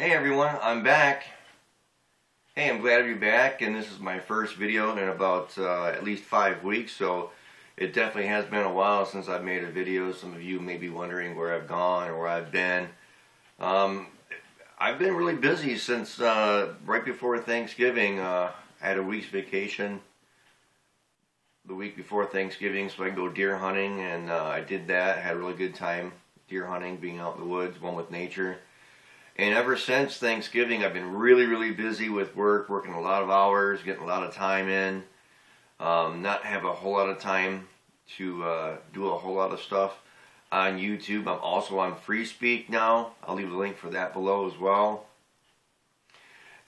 Hey everyone, I'm back. Hey, I'm glad to be back, and this is my first video in about at least 5 weeks, so it definitely has been a while since I've made a video. Some of you may be wondering where I've gone or where I've been. I've been really busy since right before Thanksgiving. I had a week's vacation the week before Thanksgiving so I could go deer hunting, and I did that. I had a really good time deer hunting, being out in the woods, one with nature. And ever since Thanksgiving, I've been really busy with working a lot of hours, getting a lot of time in, not have a whole lot of time to do a whole lot of stuff on YouTube. I'm also on Freespeak now. I'll leave a link for that below as well.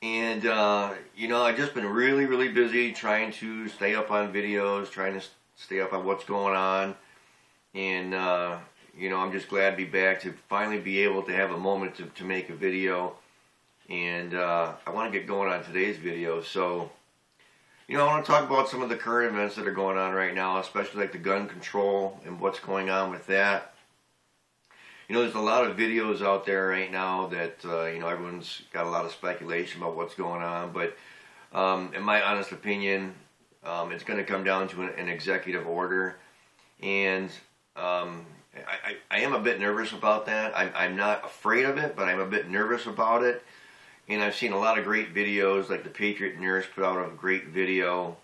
And, you know, I've just been really busy trying to stay up on videos, trying to stay up on what's going on. And, you know, I'm just glad to be back to finally be able to have a moment to make a video. And I want to get going on today's video. So, you know, I want to talk about some of the current events that are going on right now, especially like the gun control and what's going on with that. You know, there's a lot of videos out there right now that, you know, everyone's got a lot of speculation about what's going on. But in my honest opinion, it's going to come down to an executive order. And I am a bit nervous about that. I'm not afraid of it, but I'm a bit nervous about it. And I've seen a lot of great videos, like the Patriot Nurse put out a great video.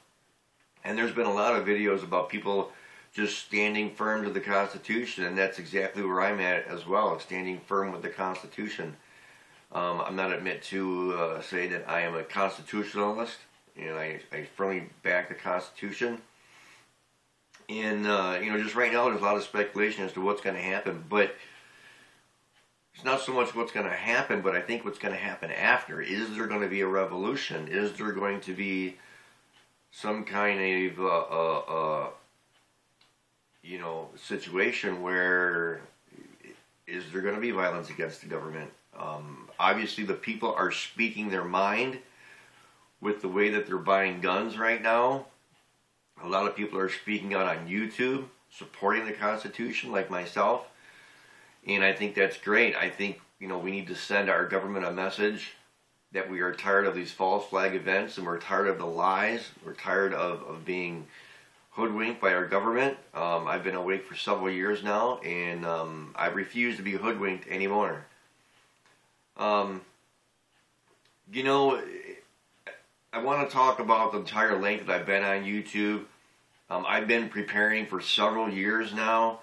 And there's been a lot of videos about people just standing firm to the Constitution, and that's exactly where I'm at as well, standing firm with the Constitution. I'm not admit to say that I am a constitutionalist, and I firmly back the Constitution. And, you know, just right now there's a lot of speculation as to what's going to happen, but it's not so much what's going to happen, but I think what's going to happen after. Is there going to be a revolution? Is there going to be some kind of, you know, situation where is there going to be violence against the government? Obviously the people are speaking their mind with the way that they're buying guns right now. A lot of people are speaking out on YouTube, supporting the Constitution, like myself. And I think that's great. I think, you know, we need to send our government a message that we are tired of these false flag events, and we're tired of the lies. We're tired of being hoodwinked by our government. I've been awake for several years now, and I refuse to be hoodwinked anymore. You know, I want to talk about the entire length that I've been on YouTube. I've been preparing for several years now,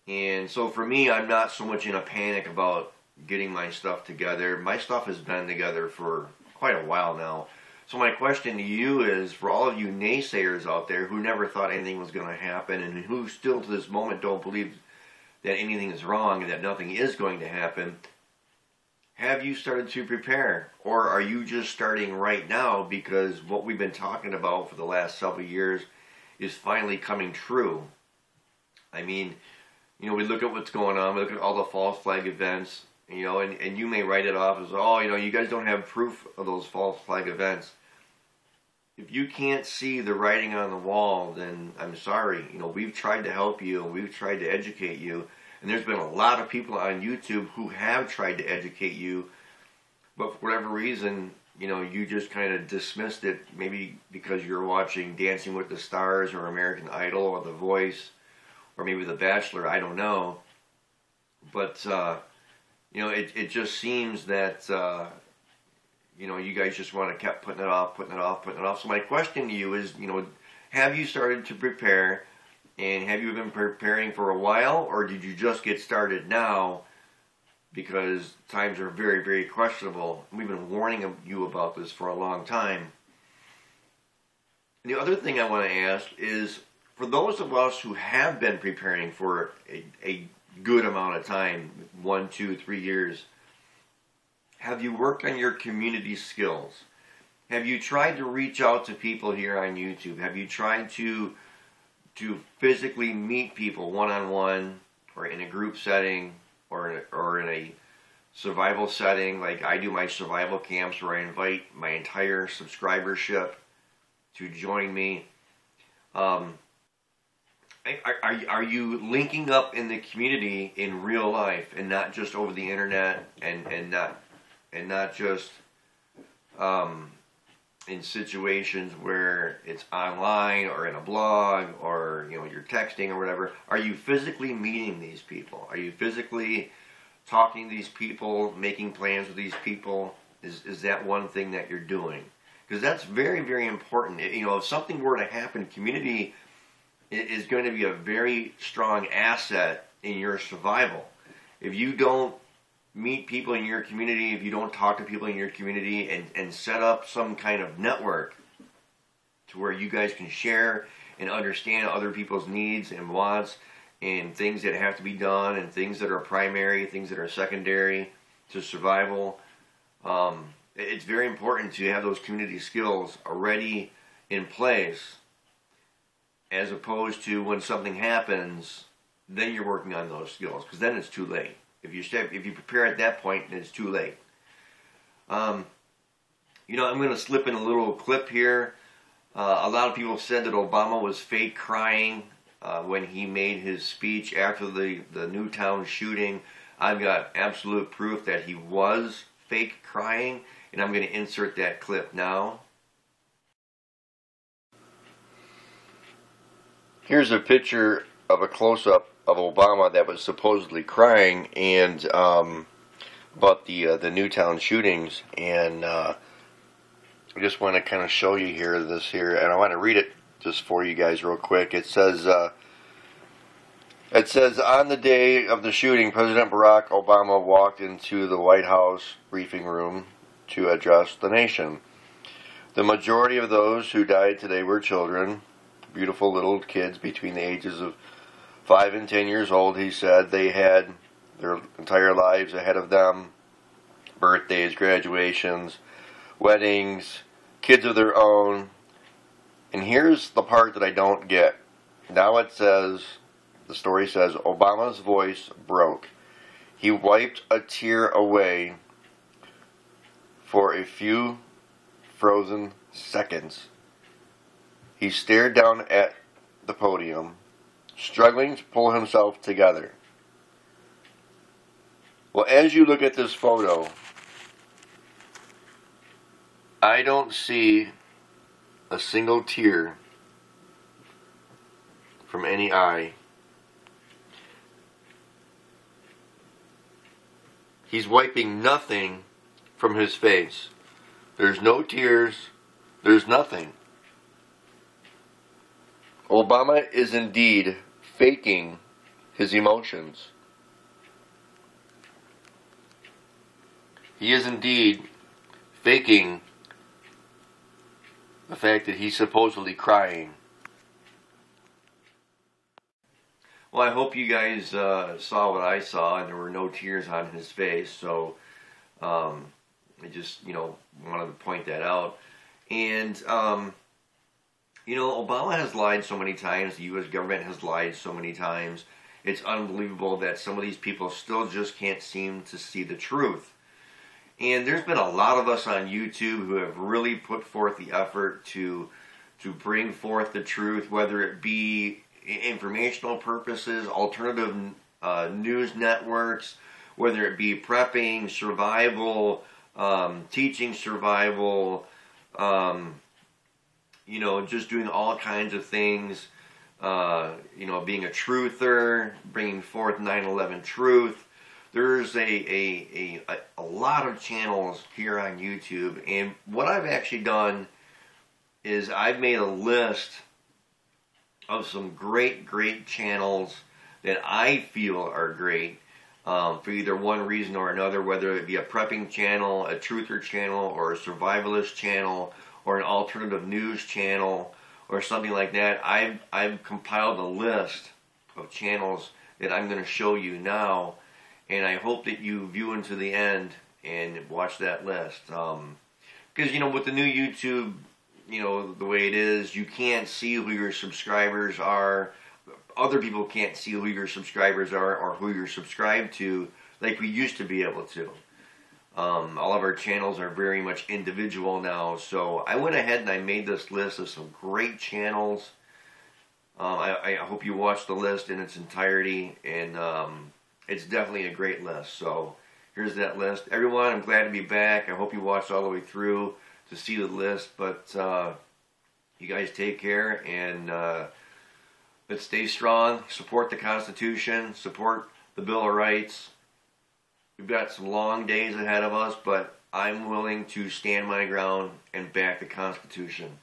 and so for me, I'm not so much in a panic about getting my stuff together. My stuff has been together for quite a while now. So my question to you is, for all of you naysayers out there who never thought anything was going to happen, and who still to this moment don't believe that anything is wrong and that nothing is going to happen, have you started to prepare? Or are you just starting right now because what we've been talking about for the last several years is finally coming true? I mean, you know, we look at what's going on, we look at all the false flag events, you know, and you may write it off as, oh, you know, you guys don't have proof of those false flag events. If you can't see the writing on the wall, then I'm sorry. You know, we've tried to help you, and we've tried to educate you. And there's been a lot of people on YouTube who have tried to educate you, but for whatever reason, you know, you just kind of dismissed it, maybe because you're watching Dancing with the Stars or American Idol or The Voice or maybe The Bachelor, I don't know. But, you know, it just seems that, you know, you guys just want to keep putting it off. So my question to you is, you know, have you started to prepare? And have you been preparing for a while, or did you just get started now because times are very questionable? We've been warning you about this for a long time. And the other thing I want to ask is, for those of us who have been preparing for a good amount of time, 1, 2, 3 years, have you worked on your community skills? Have you tried to reach out to people here on YouTube? Have you tried to physically meet people one-on-one, or in a group setting, or in a survival setting, like I do my survival camps where I invite my entire subscribership to join me? Are you linking up in the community in real life and not just over the internet, and not and not just in situations where it's online or in a blog or you're texting or whatever. Are you physically meeting these people? Are you physically talking to these people, making plans with these people? Is that one thing that you're doing? Because that's very, very important. If something were to happen, community is going to be a very strong asset in your survival. If you don't meet people in your community, if you don't talk to people in your community and set up some kind of network to where you guys can share and understand other people's needs and wants and things that have to be done and things that are primary, things that are secondary to survival, it's very important to have those community skills already in place, as opposed to when something happens, then you're working on those skills, because then it's too late. If you prepare at that point, then it's too late. I'm going to slip in a little clip here. A lot of people said that Obama was fake crying when he made his speech after the Newtown shooting. I've got absolute proof that he was fake crying, and I'm going to insert that clip now. Here's a picture of a close-up of Obama that was supposedly crying, and about the Newtown shootings, and I just want to kind of show you this here, and I want to read it just for you guys real quick. It says, on the day of the shooting, President Barack Obama walked into the White House briefing room to address the nation. The majority of those who died today were children, beautiful little kids between the ages of 5 and 10 years old. He said they had their entire lives ahead of them, birthdays, graduations, weddings, kids of their own. And here's the part that I don't get. Now it says, the story says, Obama's voice broke. He wiped a tear away for a few frozen seconds. He stared down at the podium, struggling to pull himself together. Well, as you look at this photo, I don't see a single tear from any eye. He's wiping nothing from his face. There's no tears. There's nothing. Obama is indeed faking his emotions. He is indeed faking the fact that he's supposedly crying. Well, I hope you guys saw what I saw, and there were no tears on his face, so I just, wanted to point that out. And, Obama has lied so many times, the U.S. government has lied so many times. It's unbelievable that some of these people still just can't seem to see the truth. And there's been a lot of us on YouTube who have really put forth the effort to bring forth the truth, whether it be informational purposes, alternative news networks, whether it be prepping, survival, teaching survival, just doing all kinds of things, being a truther, bringing forth 9/11 truth. There's a lot of channels here on YouTube, and what I've actually done is I've made a list of some great channels that I feel are great for either one reason or another, whether it be a prepping channel, a truther channel, or a survivalist channel, or an alternative news channel, or something like that. I've compiled a list of channels that I'm going to show you now, and I hope that you view into the end and watch that list. Because, with the new YouTube, the way it is, you can't see who your subscribers are. Other people can't see who your subscribers are or who you're subscribed to like we used to be able to. All of our channels are very much individual now, so I went ahead and I made this list of some great channels. I hope you watch the list in its entirety, and it's definitely a great list. So here's that list. Everyone, I'm glad to be back. I hope you watched all the way through to see the list. But you guys take care, and let's stay strong. Support the Constitution. Support the Bill of Rights. We've got some long days ahead of us, but I'm willing to stand my ground and back the Constitution.